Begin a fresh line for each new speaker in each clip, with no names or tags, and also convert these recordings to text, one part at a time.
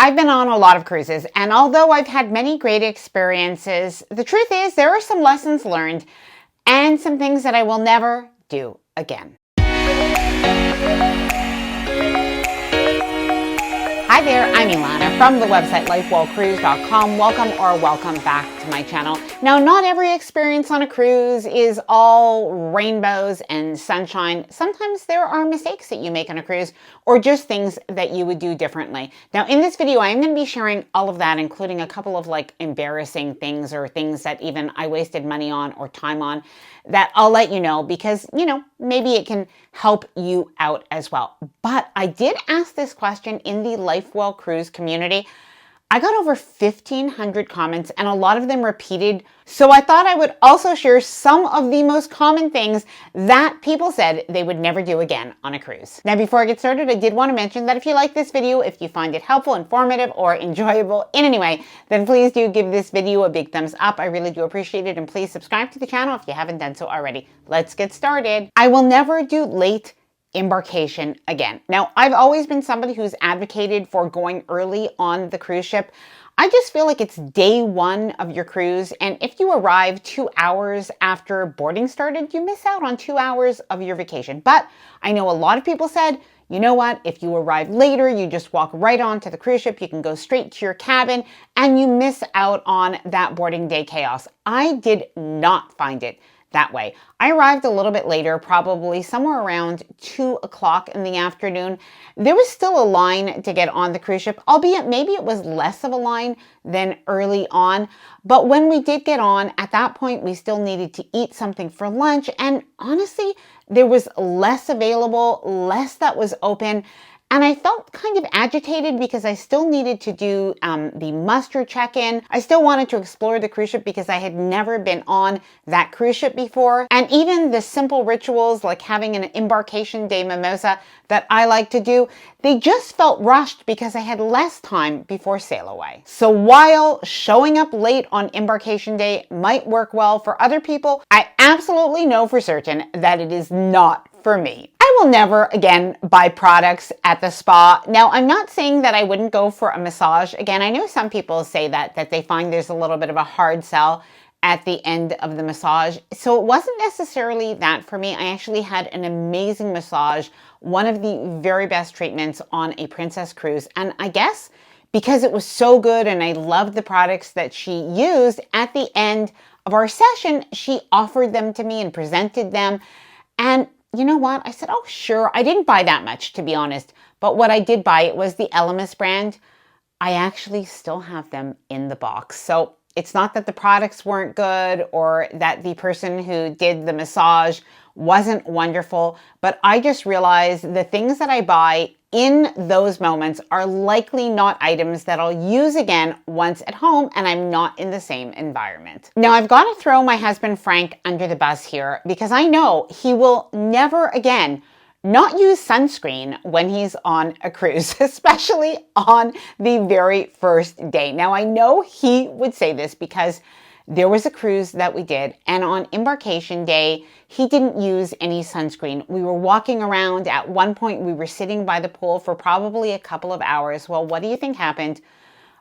I've been on a lot of cruises, and although I've had many great experiences, the truth is there are some lessons learned and some things that I will never do again. Hi there, I'm Ilana from the website lifewellcruise.com. Welcome back to my channel. Now, not every experience on a cruise is all rainbows and sunshine. Sometimes there are mistakes that you make on a cruise or just things that you would do differently. Now, in this video, I'm going to be sharing all of that, including a couple of embarrassing things or things that even I wasted money on or time on that I'll let you know because, maybe it can help you out as well. But I did ask this question in the LifeWell Cruise community. I got over 1,500 comments and a lot of them repeated. So I thought I would also share some of the most common things that people said they would never do again on a cruise. Now, before I get started, I did want to mention that if you like this video, if you find it helpful, informative, or enjoyable in any way, then please do give this video a big thumbs up. I really do appreciate it. And please subscribe to the channel if you haven't done so already. Let's get started. I will never do late embarkation again. Now, I've always been somebody who's advocated for going early on the cruise ship. I just feel like it's day one of your cruise, and if you arrive 2 hours after boarding started, you miss out on 2 hours of your vacation. But I know a lot of people said, you know what, if you arrive later, you just walk right onto the cruise ship, you can go straight to your cabin, and you miss out on that boarding day chaos. I did not find it that way. I arrived a little bit later, probably somewhere around 2 o'clock in the afternoon. There was still a line to get on the cruise ship, albeit maybe it was less of a line than early on. But when we did get on, at that point, we still needed to eat something for lunch. And honestly, there was less available, less that was open. And I felt kind of agitated because I still needed to do the muster check-in. I still wanted to explore the cruise ship because I had never been on that cruise ship before. And even the simple rituals like having an embarkation day mimosa that I like to do, they just felt rushed because I had less time before sail away. So while showing up late on embarkation day might work well for other people, I absolutely know for certain that it is not for me. I will never again buy products at the spa. Now, I'm not saying that I wouldn't go for a massage. Again, I know some people say that they find there's a little bit of a hard sell at the end of the massage. So it wasn't necessarily that for me. I actually had an amazing massage, one of the very best treatments on a Princess cruise. And I guess because it was so good and I loved the products that she used, at the end of our session, she offered them to me and presented them. And you know what? I said, oh, sure. I didn't buy that much, to be honest. But what I did buy, it was the Elemis brand. I actually still have them in the box. So it's not that the products weren't good or that the person who did the massage wasn't wonderful, but I just realized the things that I buy in those moments are likely not items that I'll use again once at home and I'm not in the same environment. Now, I've got to throw my husband Frank under the bus here because I know he will never again not use sunscreen when he's on a cruise, especially on the very first day. Now, I know he would say this because there was a cruise that we did, and on embarkation day, he didn't use any sunscreen. We were walking around. At one point, we were sitting by the pool for probably a couple of hours. Well, what do you think happened?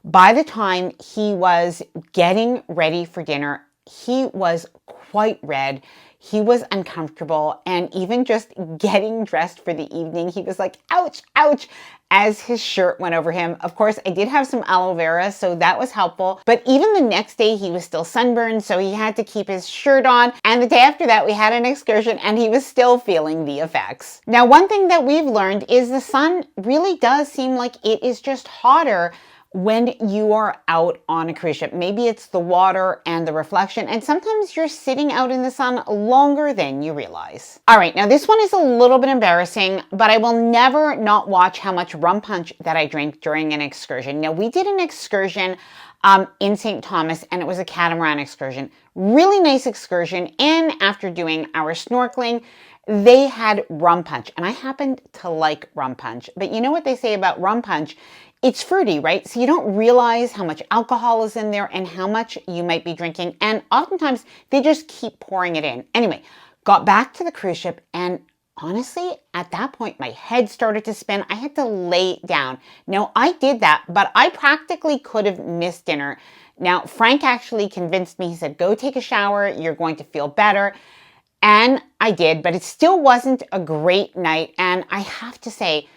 By the time he was getting ready for dinner, he was quite red. He was uncomfortable, and even just getting dressed for the evening, he was like, ouch, ouch, as his shirt went over him. Of course, I did have some aloe vera, so that was helpful. But even the next day, he was still sunburned, so he had to keep his shirt on. And the day after that, we had an excursion, and he was still feeling the effects. Now, one thing that we've learned is the sun really does seem like it is just hotter when you are out on a cruise ship. Maybe it's the water and the reflection, and sometimes you're sitting out in the sun longer than you realize. All right, now this one is a little bit embarrassing, but I will never not watch how much rum punch that I drink during an excursion. Now, we did an excursion in St. Thomas, and it was a catamaran excursion. Really nice excursion, and after doing our snorkeling, they had rum punch, and I happened to like rum punch. But you know what they say about rum punch? It's fruity, right? So you don't realize how much alcohol is in there and how much you might be drinking. And oftentimes they just keep pouring it in. Anyway, got back to the cruise ship and honestly, at that point, my head started to spin. I had to lay down. Now, I did that, but I practically could have missed dinner. Now, Frank actually convinced me. He said, go take a shower. You're going to feel better. And I did, but it still wasn't a great night. And I have to say,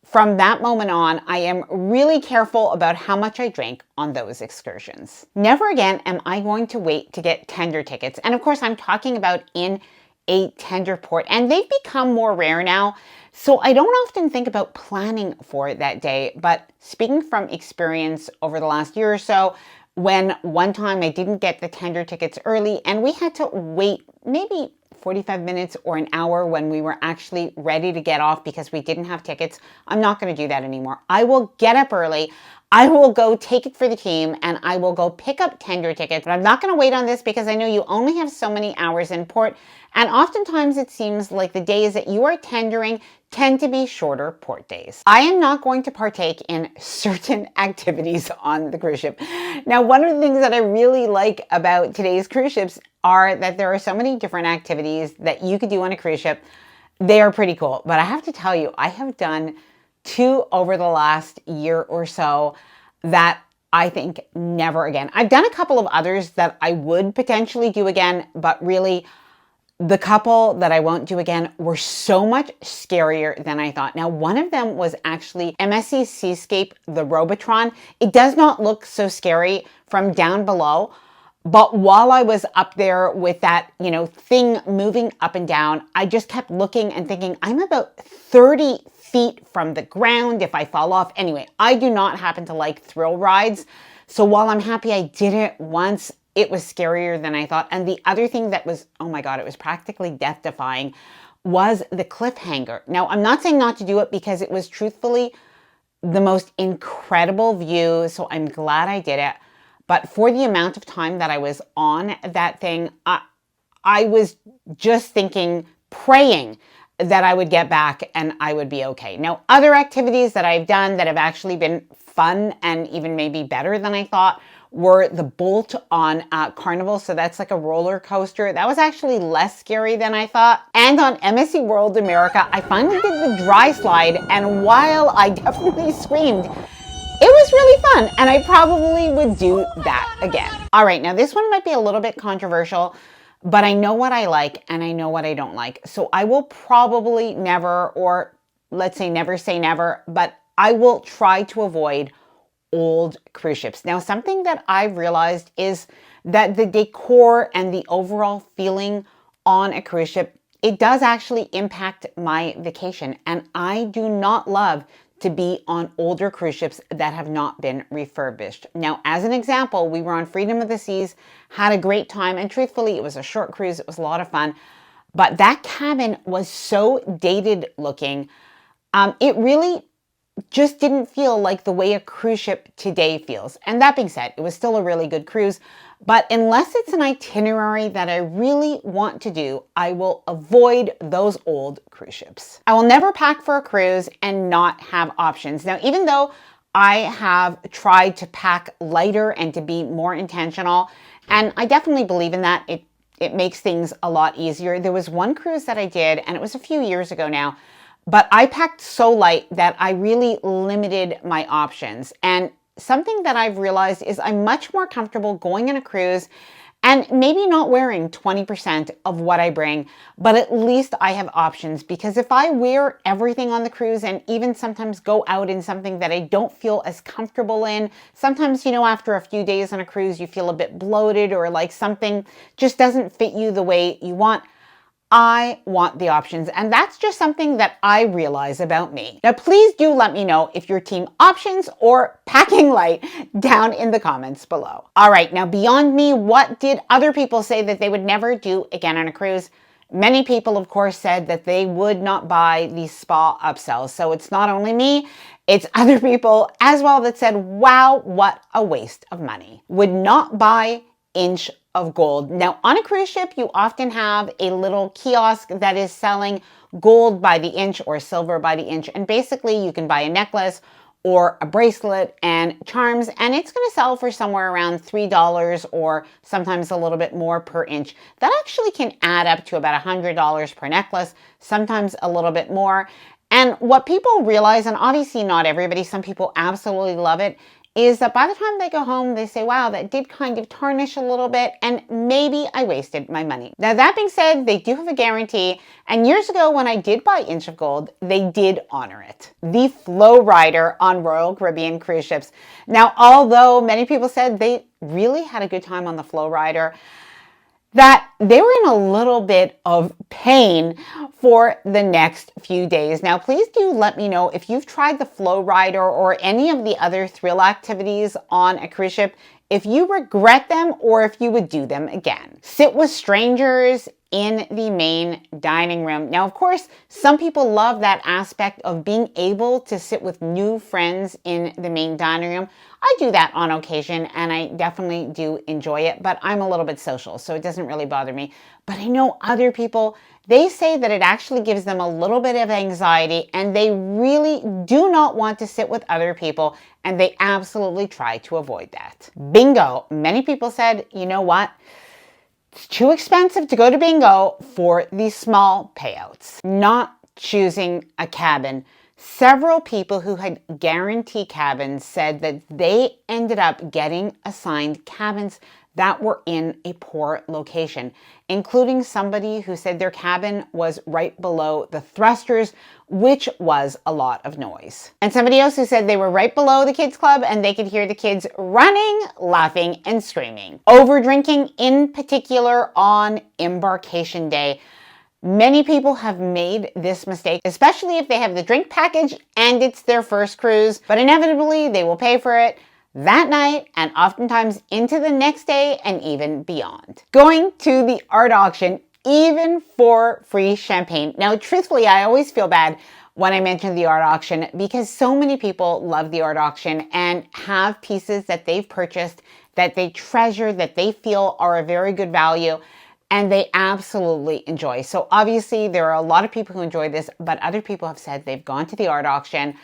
from that moment on, I am really careful about how much I drink on those excursions. Never again am I going to wait to get tender tickets. And of course, I'm talking about in a tender port, and they've become more rare now. So I don't often think about planning for that day. But speaking from experience over the last year or so, when one time I didn't get the tender tickets early and we had to wait maybe 45 minutes or an hour when we were actually ready to get off because we didn't have tickets, I'm not going to do that anymore. I will get up early. I will go take it for the team and I will go pick up tender tickets. But I'm not going to wait on this because I know you only have so many hours in port. And oftentimes it seems like the days that you are tendering tend to be shorter port days. I am not going to partake in certain activities on the cruise ship. Now, one of the things that I really like about today's cruise ships are that there are so many different activities that you could do on a cruise ship. They are pretty cool. But I have to tell you, I have done 2 over the last year or so that I think never again. I've done a couple of others that I would potentially do again, but really the couple that I won't do again were so much scarier than I thought. Now, one of them was actually MSC Seascape, the Robotron. It does not look so scary from down below, but while I was up there with that, thing moving up and down, I just kept looking and thinking, I'm about 30 feet from the ground if I fall off. Anyway, I do not happen to like thrill rides. So while I'm happy I did it once, it was scarier than I thought. And the other thing that was, oh my God, it was practically death-defying, was the cliffhanger. Now, I'm not saying not to do it because it was truthfully the most incredible view. So I'm glad I did it. But for the amount of time that I was on that thing, I was just thinking, praying that I would get back and I would be okay. Now, other activities that I've done that have actually been fun and even maybe better than I thought were the Bolt on Carnival. So that's like a roller coaster. That was actually less scary than I thought. And on MSC World America, I finally did the dry slide. And while I definitely screamed, it was really fun. And I probably would do that again. All right, now this one might be a little bit controversial, but I know what I like and I know what I don't like. So I will probably never, or let's say never, but I will try to avoid old cruise ships. Now, something that I've realized is that the decor and the overall feeling on a cruise ship, it does actually impact my vacation. And I do not love to be on older cruise ships that have not been refurbished. Now, as an example, we were on Freedom of the Seas, had a great time, and truthfully, it was a short cruise. It was a lot of fun. But that cabin was so dated looking. It really just didn't feel like the way a cruise ship today feels. And that being said, it was still a really good cruise. But unless it's an itinerary that I really want to do, I will avoid those old cruise ships. I will never pack for a cruise and not have options. Now, even though I have tried to pack lighter and to be more intentional, and I definitely believe in that, it makes things a lot easier. There was one cruise that I did, and it was a few years ago now, but I packed so light that I really limited my options. And something that I've realized is I'm much more comfortable going on a cruise and maybe not wearing 20% of what I bring, but at least I have options. Because if I wear everything on the cruise and even sometimes go out in something that I don't feel as comfortable in, sometimes, after a few days on a cruise, you feel a bit bloated or like something just doesn't fit you the way you want. I want the options, and that's just something that I realize about me. Now, please do let me know if you're team options or packing light down in the comments below. All right, now beyond me, what did other people say that they would never do again on a cruise? Many people, of course, said that they would not buy these spa upsells. So it's not only me, it's other people as well that said, wow, what a waste of money. Would not buy inch of gold. Now, on a cruise ship, you often have a little kiosk that is selling gold by the inch or silver by the inch. And basically, you can buy a necklace or a bracelet and charms, and it's going to sell for somewhere around $3 or sometimes a little bit more per inch. That actually can add up to about $100 per necklace, sometimes a little bit more. And what people realize, and obviously not everybody, some people absolutely love it, is that by the time they go home, they say, wow, that did kind of tarnish a little bit, and maybe I wasted my money. Now, that being said, they do have a guarantee, and years ago when I did buy Inch of Gold, they did honor it. The Flow Rider on Royal Caribbean cruise ships. Now, although many people said they really had a good time on the Flow Rider, that they were in a little bit of pain for the next few days. Now, please do let me know if you've tried the Flow Rider or any of the other thrill activities on a cruise ship, if you regret them or if you would do them again. Sit with strangers in the main dining room. Now, of course, some people love that aspect of being able to sit with new friends in the main dining room. I do that on occasion, and I definitely do enjoy it, but I'm a little bit social, so it doesn't really bother me. But I know other people, they say that it actually gives them a little bit of anxiety, and they really do not want to sit with other people, and they absolutely try to avoid that. Bingo. Many people said, you know what? It's too expensive to go to bingo for these small payouts. Not choosing a cabin. Several people who had guarantee cabins said that they ended up getting assigned cabins that were in a poor location, including somebody who said their cabin was right below the thrusters, which was a lot of noise. And somebody else who said they were right below the kids club and they could hear the kids running, laughing, and screaming. Over drinking in particular on embarkation day. Many people have made this mistake, especially if they have the drink package and it's their first cruise, but inevitably they will pay for it that night and oftentimes into the next day and even beyond. Going to the art auction, even for free champagne. Now, truthfully, I always feel bad when I mention the art auction because so many people love the art auction and have pieces that they've purchased that they treasure, that they feel are a very good value, and they absolutely enjoy. So obviously there are a lot of people who enjoy this, but other people have said they've gone to the art auction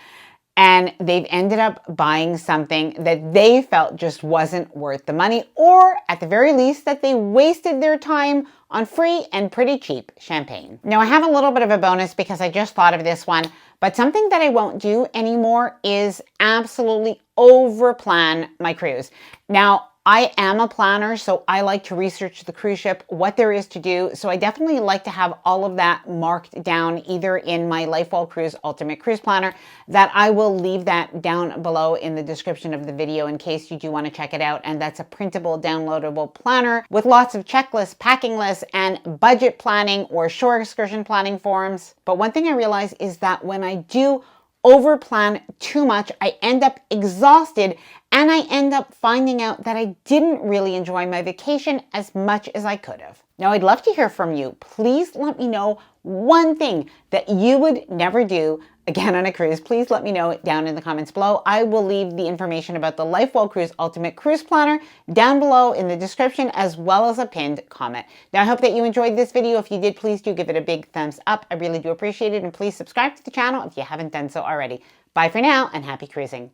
and they've ended up buying something that they felt just wasn't worth the money, or at the very least that they wasted their time on free and pretty cheap champagne. Now, I have a little bit of a bonus because I just thought of this one, but something that I won't do anymore is absolutely over-plan my cruise. Now, I am a planner, so I like to research the cruise ship, what there is to do. So I definitely like to have all of that marked down either in my LifeWell Cruise Ultimate Cruise Planner, that I will leave that down below in the description of the video in case you do want to check it out. And that's a printable, downloadable planner with lots of checklists, packing lists, and budget planning or shore excursion planning forms. But one thing I realize is that when I do overplan too much, I end up exhausted and I end up finding out that I didn't really enjoy my vacation as much as I could have. Now, I'd love to hear from you. Please let me know one thing that you would never do again on a cruise. Please let me know it down in the comments below. I will leave the information about the LifeWell Cruise Ultimate Cruise Planner down below in the description, as well as a pinned comment. Now, I hope that you enjoyed this video. If you did, please do give it a big thumbs up. I really do appreciate it. And please subscribe to the channel if you haven't done so already. Bye for now and happy cruising.